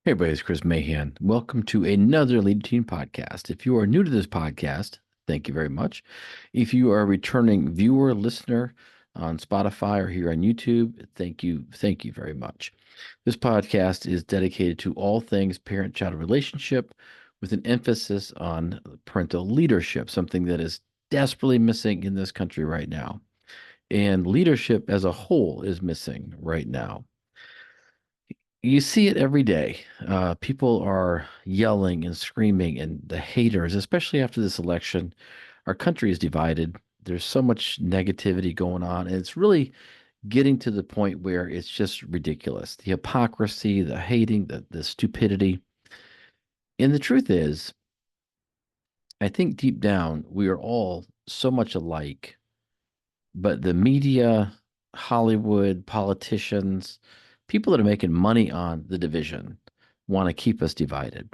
Hey, everybody, it's Chris Mahan. Welcome to another Lead Team podcast. If you are new to this podcast, thank you very much. If you are a returning viewer, listener on Spotify or here on YouTube, thank you. Thank you very much. This podcast is dedicated to all things parent child relationship with an emphasis on parental leadership, something that is desperately missing in this country right now. And leadership as a whole is missing right now. You see it every day. People are yelling and screaming, and the haters, especially after this election, our country is divided. There's so much negativity going on, and it's really getting to the point where it's just ridiculous. The hypocrisy, the hating, the stupidity. And the truth is, I think deep down, we are all so much alike, but the media, Hollywood, politicians, people that are making money on the division want to keep us divided.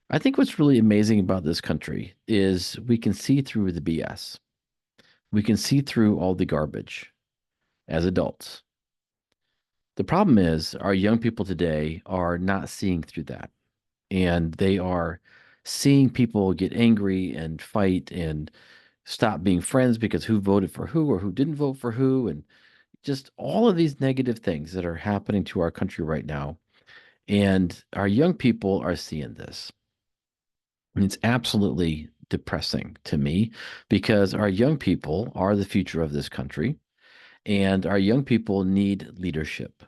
I think what's really amazing about this country is we can see through the BS. We can see through all the garbage as adults. The problem is our young people today are not seeing through that. And they are seeing people get angry and fight and stop being friends because who voted for who or who didn't vote for who. And just all of these negative things that are happening to our country right now. And our young people are seeing this. And it's absolutely depressing to me because our young people are the future of this country, and our young people need leadership.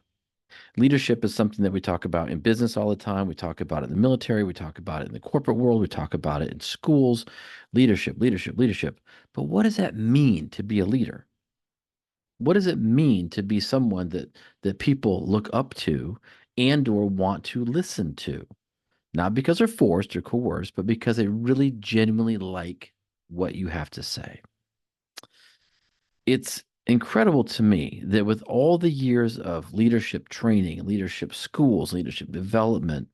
Leadership is something that we talk about in business all the time. We talk about it in the military. We talk about it in the corporate world. We talk about it in schools. Leadership, leadership, leadership. But what does that mean to be a leader? What does it mean to be someone that people look up to and or want to listen to? Not because they're forced or coerced, but because they really genuinely like what you have to say. It's incredible to me that with all the years of leadership training, leadership schools, leadership development,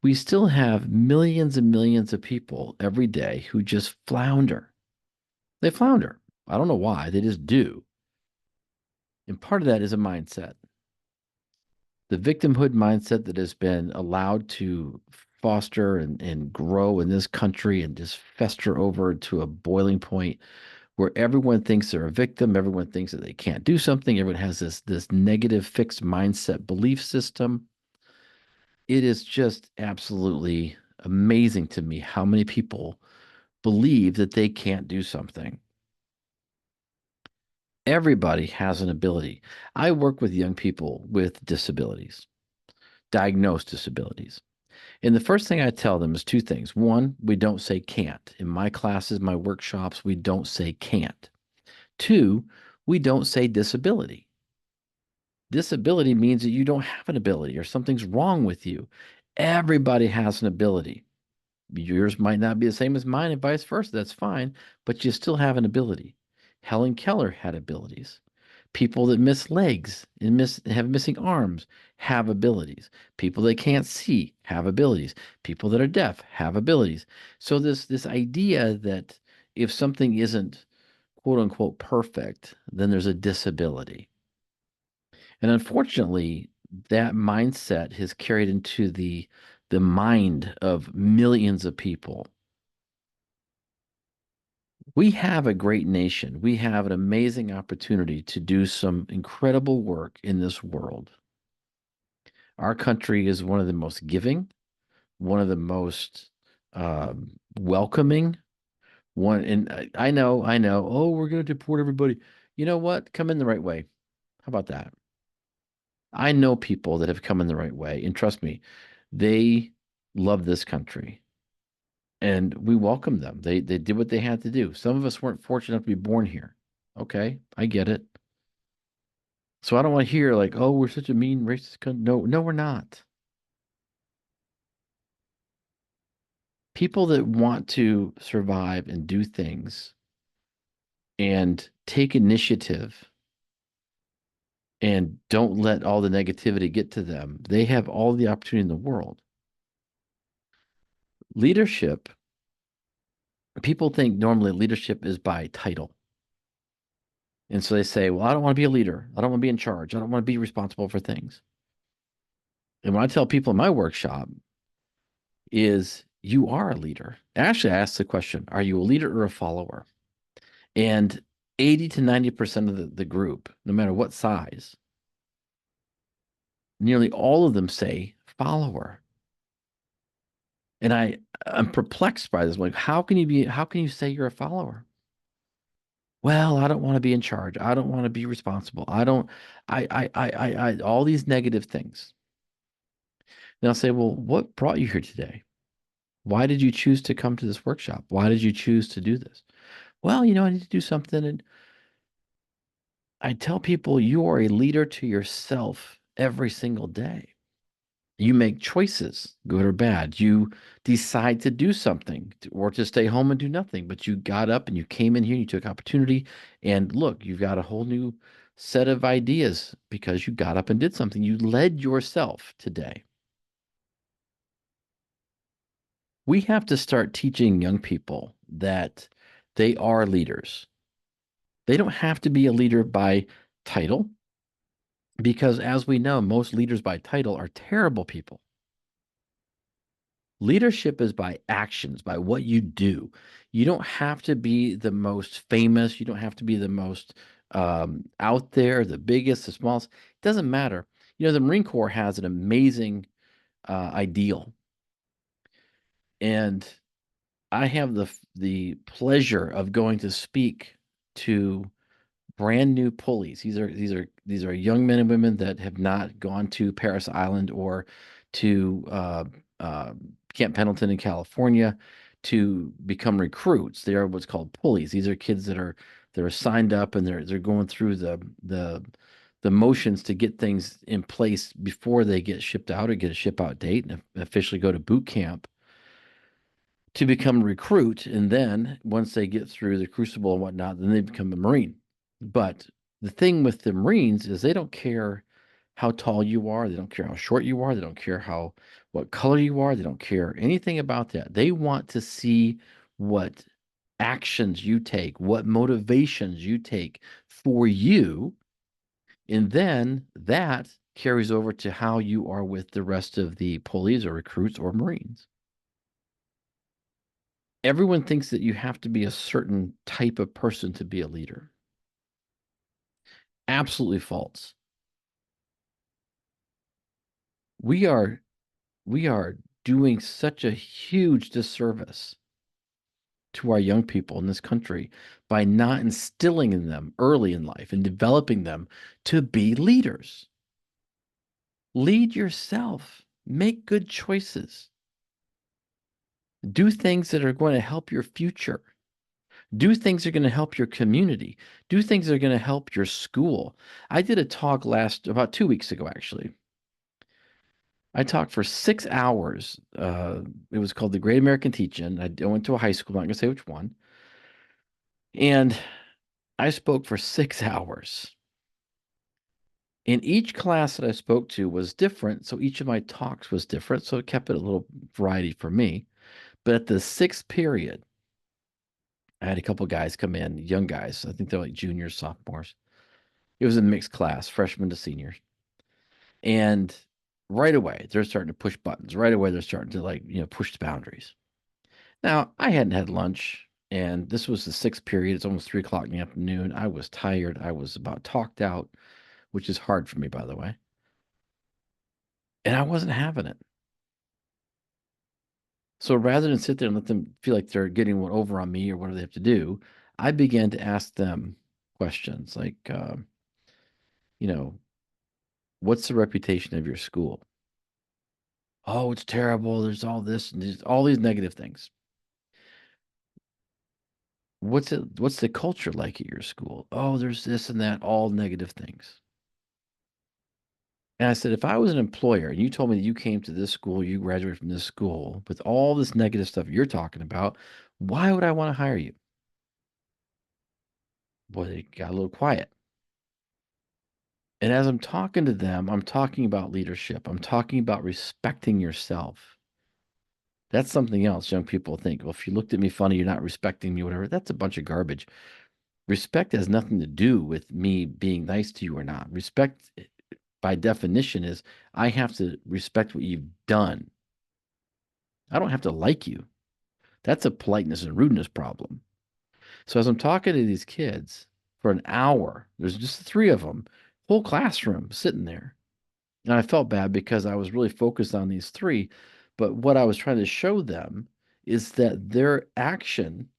we still have millions and millions of people every day who just flounder. They flounder. I don't know why, they just do. And part of that is a mindset. The victimhood mindset that has been allowed to foster and grow in this country and just fester over to a boiling point where everyone thinks they're a victim, everyone thinks that they can't do something, everyone has this negative fixed mindset belief system. It is just absolutely amazing to me how many people believe that they can't do something. Everybody has an ability. I work with young people with disabilities, diagnosed disabilities. And the first thing I tell them is two things. One, we don't say can't. In my classes, my workshops, we don't say can't. Two, we don't say disability. Disability means that you don't have an ability or something's wrong with you. Everybody has an ability. Yours might not be the same as mine and vice versa. That's fine, but you still have an ability. Helen Keller had abilities. People that miss legs and have missing arms have abilities. People that can't see have abilities. People that are deaf have abilities. So this idea that if something isn't quote unquote perfect, then there's a disability. And unfortunately, that mindset has carried into the mind of millions of people. We have a great nation. We have an amazing opportunity to do some incredible work in this world. Our country is one of the most giving, one of the most welcoming. One, and I know. Oh, we're going to deport everybody. You know what? Come in the right way. How about that? I know people that have come in the right way, and trust me, they love this country, and we welcome them. They did what they had to do. Some of us weren't fortunate enough to be born here. Okay, I get it. So I don't want to hear like, oh, we're such a mean racist country. No, no, we're not. People that want to survive and do things and take initiative and don't let all the negativity get to them, they have all the opportunity in the world. Leadership, people think normally leadership is by title. And so they say, well, I don't want to be a leader. I don't want to be in charge. I don't want to be responsible for things. And when I tell people in my workshop is you are a leader. Actually, I ask the question, are you a leader or a follower? And 80 to 90% of the group, no matter what size, nearly all of them say follower. And I'm perplexed by this. Like, how can you say you're a follower? Well, I don't want to be in charge. I don't want to be responsible. I don't, all these negative things. And I'll say, well, what brought you here today? Why did you choose to come to this workshop? Why did you choose to do this? Well, I need to do something. And I tell people you are a leader to yourself every single day. You make choices, good or bad. You decide to do something or to stay home and do nothing, but you got up and you came in here and you took opportunity. And look, you've got a whole new set of ideas because you got up and did something. You led yourself today. We have to start teaching young people that they are leaders. They don't have to be a leader by title because, as we know, most leaders by title are terrible people. Leadership is by actions, by what you do. You don't have to be the most famous. You don't have to be the most out there, the biggest, the smallest. It doesn't matter. The Marine Corps has an amazing ideal, and I have the pleasure of going to speak to brand new pulleys. These are young men and women that have not gone to Paris Island or to uh, Camp Pendleton in California to become recruits. They are what's called pulleys. These are kids that are signed up and they're going through the motions to get things in place before they get shipped out or get a ship out date and officially go to boot camp to become a recruit. And then once they get through the crucible and whatnot, then they become a Marine. But the thing with the Marines is they don't care how tall you are, they don't care how short you are, they don't care what color you are, they don't care anything about that. They want to see what actions you take, what motivations you take for you, and then that carries over to how you are with the rest of the police or recruits or Marines. Everyone thinks that you have to be a certain type of person to be a leader. Absolutely false. We are we are doing such a huge disservice to our young people in this country by not instilling in them early in life and developing them to be leaders. Lead yourself. Make good choices. Do things that are going to help your future. Do things that are going to help your community. Do things that are going to help your school. I did a talk about 2 weeks ago, actually. I talked for 6 hours. It was called the Great American Teach-In. I went to a high school, I'm not going to say which one. And I spoke for 6 hours. And each class that I spoke to was different. So each of my talks was different. So it kept it a little variety for me. But at the sixth period, I had a couple guys come in, young guys. I think they're like juniors, sophomores. It was a mixed class, freshmen to seniors. And right away, they're starting to push buttons. Right away, they're starting to push the boundaries. Now, I hadn't had lunch, and this was the sixth period. It's almost 3 o'clock in the afternoon. I was tired. I was about talked out, which is hard for me, by the way. And I wasn't having it. So rather than sit there and let them feel like they're getting one over on me or whatever they have to do, I began to ask them questions like, you know, what's the reputation of your school? Oh, it's terrible. There's all this and there's all these negative things. What's the culture like at your school? Oh, there's this and that, all negative things. And I said, if I was an employer and you told me that you came to this school, you graduated from this school with all this negative stuff you're talking about, why would I want to hire you? Boy, they got a little quiet. And as I'm talking to them, I'm talking about leadership. I'm talking about respecting yourself. That's something else young people think. Well, if you looked at me funny, you're not respecting me, whatever. That's a bunch of garbage. Respect has nothing to do with me being nice to you or not. Respect by definition is I have to respect what you've done. I don't have to like you. That's a politeness and rudeness problem. So as I'm talking to these kids for an hour, there's just the three of them, whole classroom sitting there. And I felt bad because I was really focused on these three. But what I was trying to show them is that their action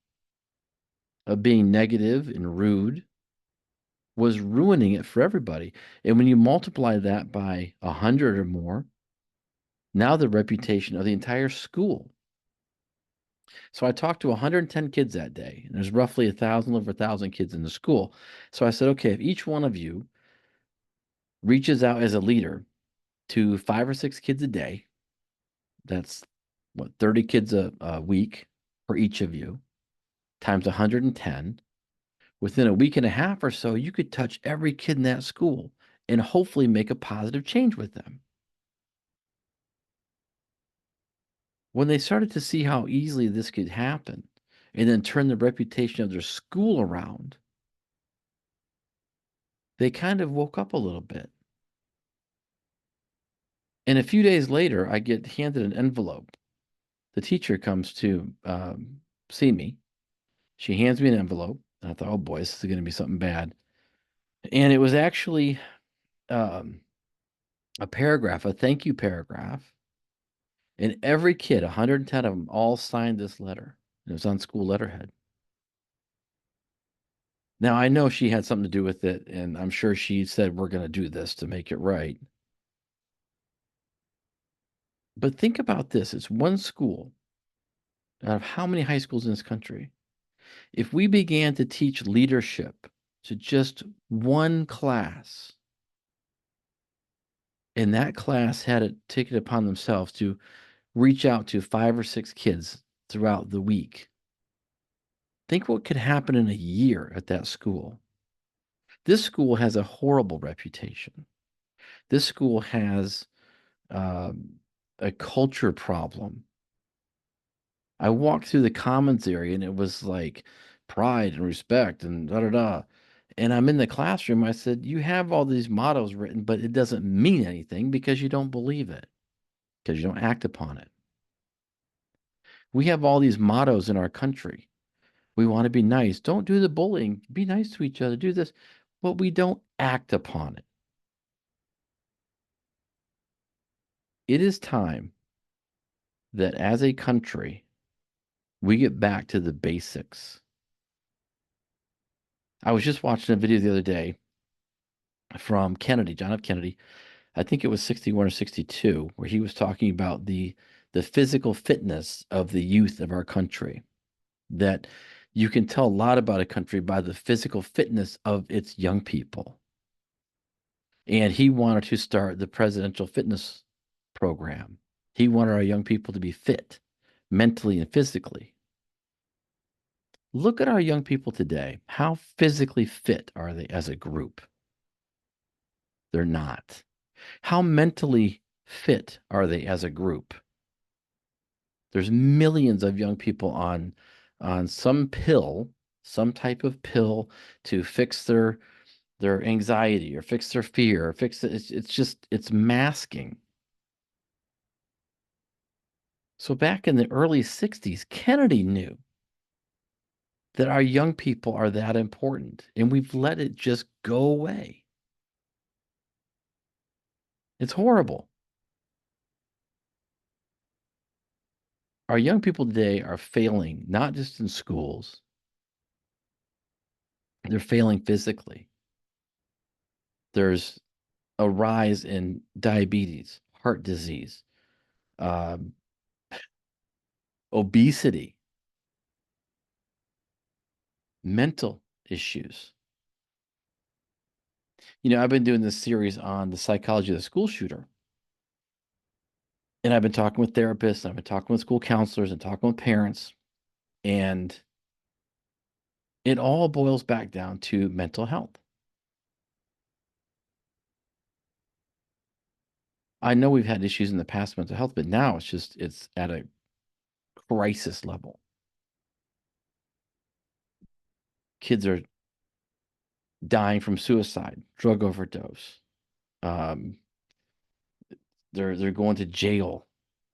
of being negative and rude was ruining it for everybody. And when you multiply that by 100 or more, now the reputation of the entire school. So I talked to 110 kids that day, and there's roughly over a thousand kids in the school. So I said, okay, if each one of you reaches out as a leader to 5 or 6 kids a day, that's what, 30 kids a week for each of you, times 110. Within a week and a half or so, you could touch every kid in that school and hopefully make a positive change with them. When they started to see how easily this could happen and then turn the reputation of their school around, they kind of woke up a little bit. And a few days later, I get handed an envelope. The teacher comes to see me. She hands me an envelope. And I thought, oh boy, this is going to be something bad. And it was actually um, a paragraph, a thank you paragraph. And every kid, 110 of them, all signed this letter. It was on school letterhead. Now, I know she had something to do with it, and I'm sure she said, we're going to do this to make it right. But think about this, it's one school out of how many high schools in this country? If we began to teach leadership to just one class, and that class had it taken upon themselves to reach out to 5 or 6 kids throughout the week, think what could happen in a year at that school. This school has a horrible reputation. This school has um, a culture problem. I walked through the commons area and it was like pride and respect and da da da. And I'm in the classroom. I said, you have all these mottos written, but it doesn't mean anything because you don't believe it, because you don't act upon it. We have all these mottos in our country. We want to be nice. Don't do the bullying. Be nice to each other. Do this. But we don't act upon it. It is time that as a country, we get back to the basics. I was just watching a video the other day from Kennedy, John F. Kennedy. I think it was 61 or 62, where he was talking about the physical fitness of the youth of our country. That you can tell a lot about a country by the physical fitness of its young people. And he wanted to start the presidential fitness program. He wanted our young people to be fit mentally and physically. Look at our young people today. How physically fit are they as a group? They're not. How mentally fit are they as a group? There's millions of young people on some pill, some type of pill to fix their anxiety or fix their fear or fix it. It's just it's masking. So back in the early 60s, Kennedy knew that our young people are that important, and we've let it just go away. It's horrible. Our young people today are failing, not just in schools, they're failing physically. There's a rise in diabetes, heart disease, um, obesity, mental issues. I've been doing this series on the psychology of the school shooter. And I've been talking with therapists, and I've been talking with school counselors and talking with parents. And it all boils back down to mental health. I know we've had issues in the past with mental health, but now it's at a crisis level. Kids are dying from suicide, drug overdose, Um, they're going to jail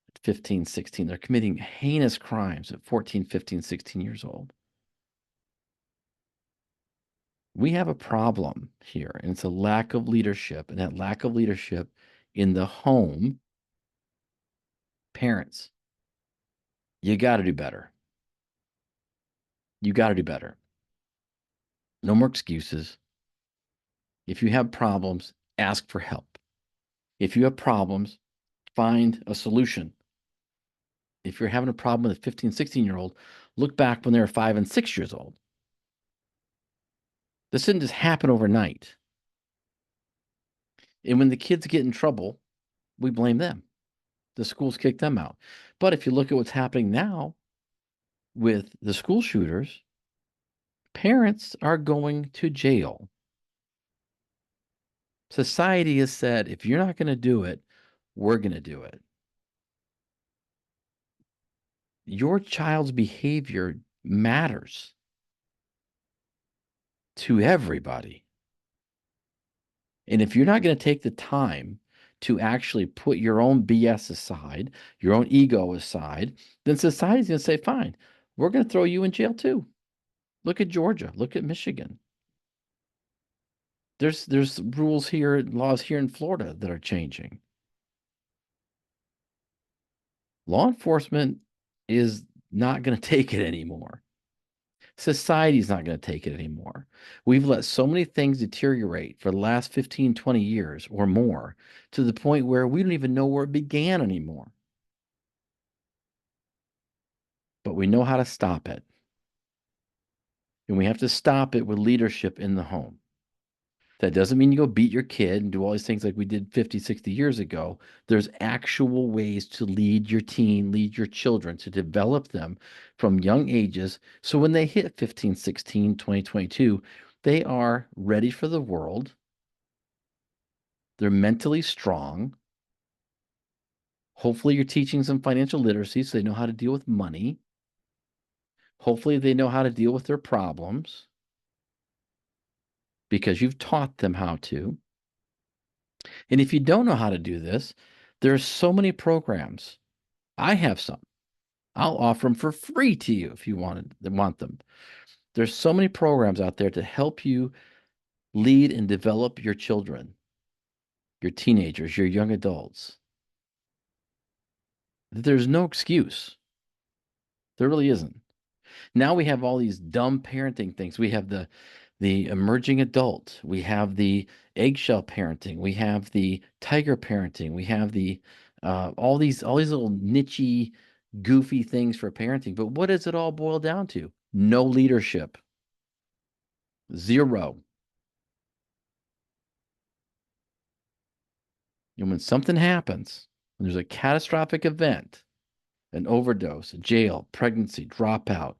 at 15, 16. They're committing heinous crimes at 14, 15, 16 years old. We have a problem here, and it's a lack of leadership. And that lack of leadership in the home, parents, you got to do better. You got to do better. No more excuses. If you have problems, ask for help. If you have problems, find a solution. If you're having a problem with a 15, 16-year-old, look back when they were 5 and 6 years old. This didn't just happen overnight. And when the kids get in trouble, we blame them. The schools kick them out. But if you look at what's happening now with the school shooters, parents are going to jail. Society has said, if you're not going to do it, we're going to do it. Your child's behavior matters to everybody. And if you're not going to take the time to actually put your own BS aside, your own ego aside, then society's going to say, fine, we're going to throw you in jail too. Look at Georgia. Look at Michigan. There's rules here, laws here in Florida that are changing. Law enforcement is not going to take it anymore. Society's not going to take it anymore. We've let so many things deteriorate for the last 15, 20 years or more to the point where we don't even know where it began anymore. But we know how to stop it. And we have to stop it with leadership in the home. That doesn't mean you go beat your kid and do all these things like we did 50, 60 years ago. There's actual ways to lead your teen, lead your children, to develop them from young ages. So when they hit 15, 16, 20, 22, they are ready for the world. They're mentally strong. Hopefully, you're teaching some financial literacy so they know how to deal with money. Hopefully, they know how to deal with their problems because you've taught them how to. And if you don't know how to do this, there's so many programs. I have some. I'll offer them for free to you if you want them. There's so many programs out there to help you lead and develop your children, your teenagers, your young adults. There's no excuse. There really isn't. Now we have all these dumb parenting things. We have the emerging adult. We have the eggshell parenting. We have the tiger parenting. We have the all these little nichey, goofy things for parenting. But what does it all boil down to? No leadership. Zero. And when something happens, when there's a catastrophic event, an overdose, a jail, pregnancy, dropout.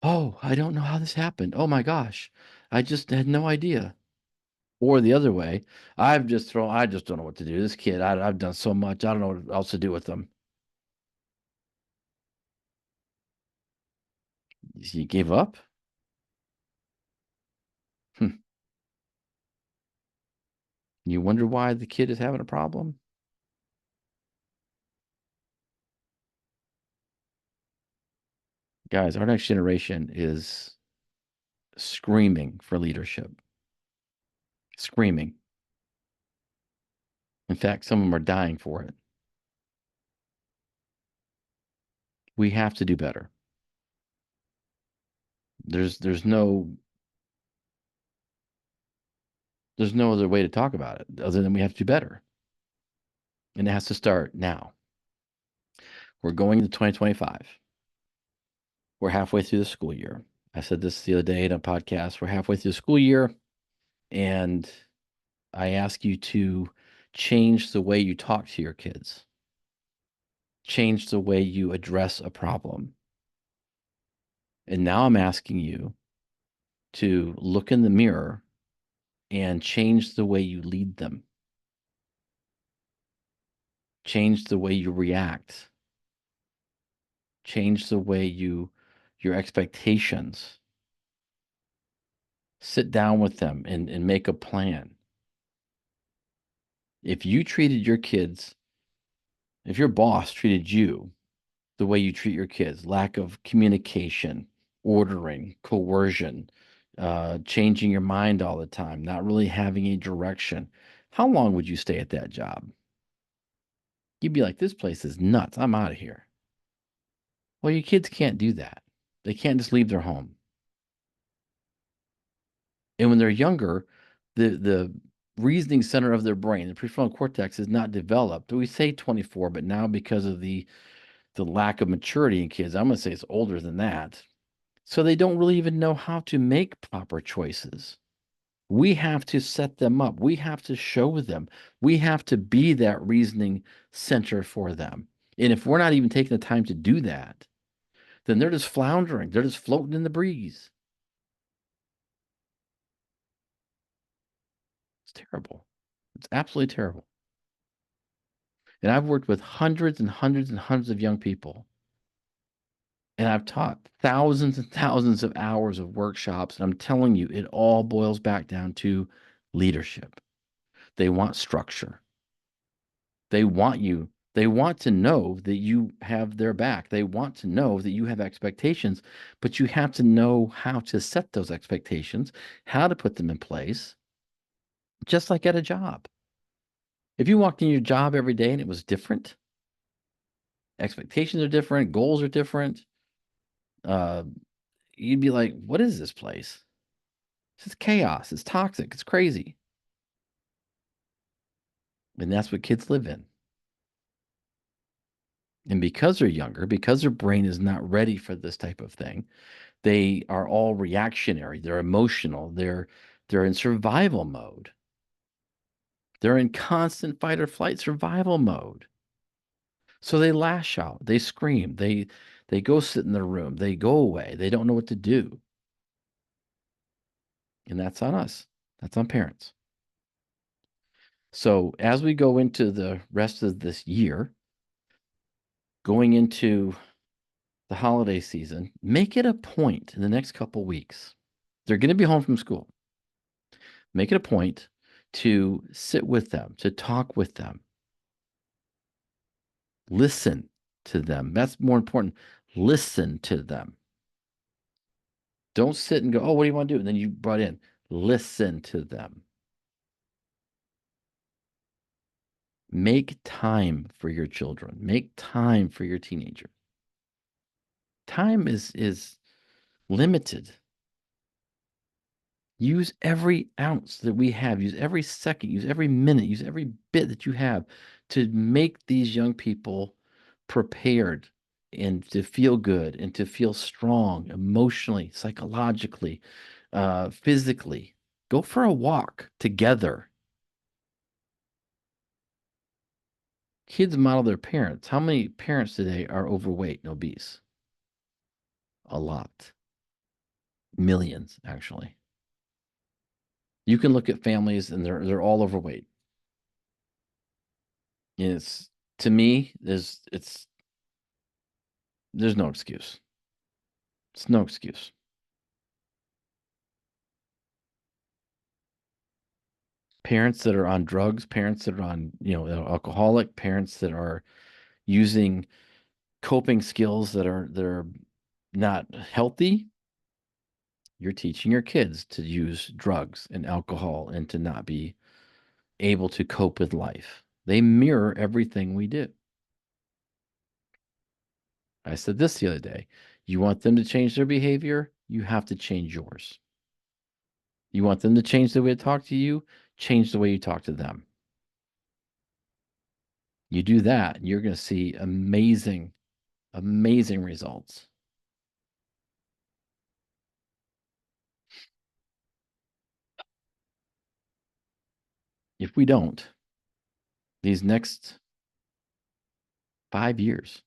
Oh, I don't know how this happened. Oh my gosh. I just had no idea. Or the other way, I just don't know what to do. This kid, I've done so much. I don't know what else to do with them. You gave up? Hmm. You wonder why the kid is having a problem? Guys, our next generation is screaming for leadership. Screaming. In fact, some of them are dying for it. We have to do better. There's no other way to talk about it other than we have to do better. And it has to start now. We're going into 2025. We're halfway through the school year. I said this the other day in a podcast. We're halfway through the school year, and I ask you to change the way you talk to your kids, change the way you address a problem. And now I'm asking you to look in the mirror and change the way you lead them, change the way you react, change the way your expectations. Sit down with them and make a plan. If you treated your kids, if your boss treated you the way you treat your kids, lack of communication, ordering, coercion, changing your mind all the time, not really having a direction, how long would you stay at that job? You'd be like, this place is nuts. I'm out of here. Well, your kids can't do that. They can't just leave their home. And when they're younger, the reasoning center of their brain, the prefrontal cortex, is not developed. We say 24, but now because of the lack of maturity in kids, I'm going to say it's older than that. So they don't really even know how to make proper choices. We have to set them up. We have to show them. We have to be that reasoning center for them. And if we're not even taking the time to do that, then they're just floundering. They're just floating in the breeze. It's terrible. It's absolutely terrible. And I've worked with hundreds and hundreds and hundreds of young people. And I've taught thousands and thousands of hours of workshops. And I'm telling you, it all boils back down to leadership. They want structure. They want you. They want to know that you have their back. They want to know that you have expectations, but you have to know how to set those expectations, how to put them in place, just like at a job. If you walked in your job every day and it was different, expectations are different, goals are different, uh, you'd be like, what is this place? This is chaos. It's toxic. It's crazy. And that's what kids live in. And because they're younger, because their brain is not ready for this type of thing, they are all reactionary. They're emotional. They're in survival mode. They're in constant fight or flight survival mode. So they lash out, they scream, they go sit in their room, they go away, they don't know what to do. And that's on us. That's on parents. So as we go into the rest of this year, going into the holiday season, make it a point in the next couple weeks. They're going to be home from school. Make it a point to sit with them, to talk with them, listen to them. That's more important. Listen to them. Don't sit and go, oh, what do you want to do? And then you brought in, listen to them. Make time for your children. Make time for your teenager. Time is limited. Use every ounce that we have, use every second, use every minute, use every bit that you have to make these young people prepared and to feel good and to feel strong emotionally, psychologically, physically. Go for a walk together. Kids model their parents. How many parents today are overweight and obese? A lot. Millions, actually. You can look at families and they're all overweight. And it's to me, there's no excuse. It's no excuse. Parents that are on drugs, parents that are on, alcoholic, parents that are using coping skills that are not healthy, you're teaching your kids to use drugs and alcohol and to not be able to cope with life. They mirror everything we do. I said this the other day. You want them to change their behavior, you have to change yours. You want them to change the way they talk to you, change the way you talk to them. You do that, and you're going to see amazing, amazing results. If we don't, these next 5 years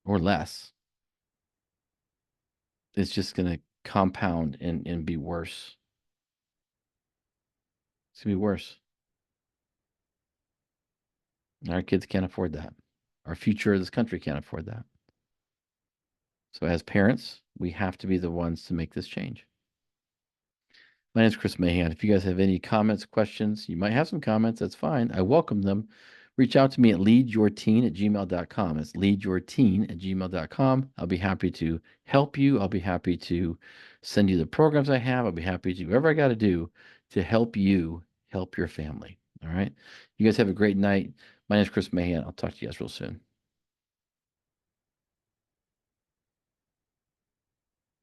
or less, it's just going to compound and be worse. It's going to be worse. And our kids can't afford that. Our future of this country can't afford that. So, as parents, we have to be the ones to make this change. My name's Chris Mahan. If you guys have any comments, questions, you might have some comments. That's fine. I welcome them. Reach out to me at leadyourteen@gmail.com. It's leadyourteen@gmail.com. I'll be happy to help you. I'll be happy to send you the programs I have. I'll be happy to do whatever I got to do to help you help your family. All right. You guys have a great night. My name is Chris Mahan. I'll talk to you guys real soon.